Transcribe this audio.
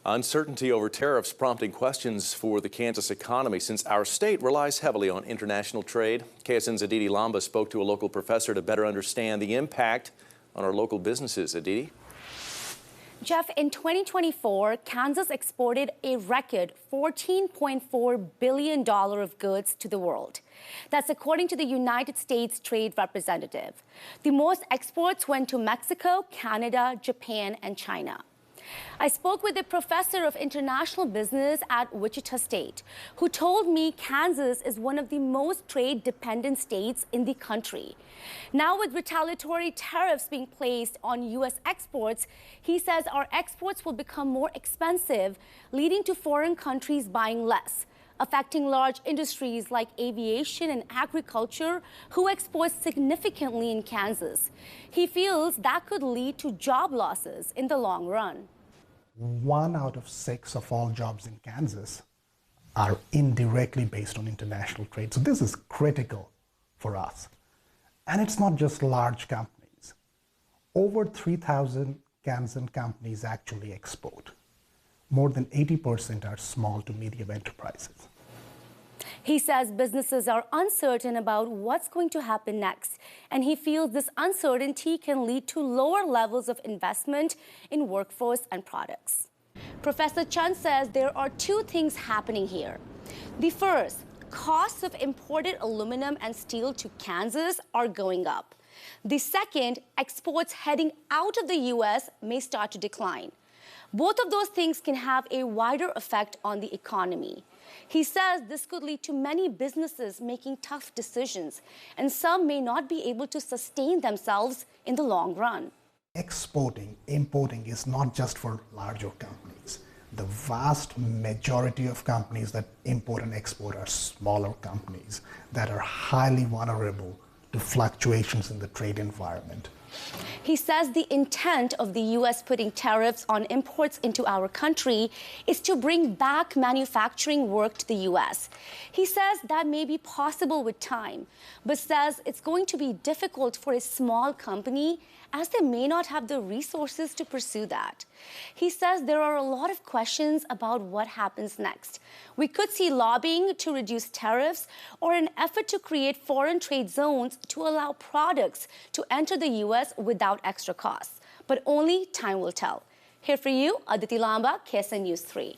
Uncertainty over tariffs prompting questions for the Kansas economy since our state relies heavily on international trade. KSN's Aditi Lamba spoke to a local professor to better understand the impact on our local businesses. Aditi? Jeff, in 2024, Kansas exported a record $14.4 billion of goods to the world. That's according to the United States Trade Representative. The most exports went to Mexico, Canada, Japan, and China. I spoke with a professor of international business at Wichita State, who told me Kansas is one of the most trade-dependent states in the country. Now, with retaliatory tariffs being placed on U.S. exports, he says our exports will become more expensive, leading to foreign countries buying less, affecting large industries like aviation and agriculture, who export significantly in Kansas. He feels that could lead to job losses in the long run. 1 out of 6 of all jobs in Kansas are indirectly based on international trade. So this is critical for us. And it's not just large companies. Over 3,000 Kansan companies actually export. More than 80% are small to medium enterprises. He says businesses are uncertain about what's going to happen next, and he feels this uncertainty can lead to lower levels of investment in workforce and products. Professor Chand says there are 2 things happening here. The first, costs of imported aluminum and steel to Kansas are going up. The second, exports heading out of the U.S. may start to decline. Both of those things can have a wider effect on the economy. He says this could lead to many businesses making tough decisions, and some may not be able to sustain themselves in the long run. Exporting, importing is not just for larger companies. The vast majority of companies that import and export are smaller companies that are highly vulnerable to fluctuations in the trade environment. He says the intent of the U.S. putting tariffs on imports into our country is to bring back manufacturing work to the U.S. He says that may be possible with time, but says it's going to be difficult for a small company as they may not have the resources to pursue that. He says there are a lot of questions about what happens next. We could see lobbying to reduce tariffs or an effort to create foreign trade zones to allow products to enter the U.S. without extra costs. But only time will tell. Here for you, Aditi Lamba, KSN News 3.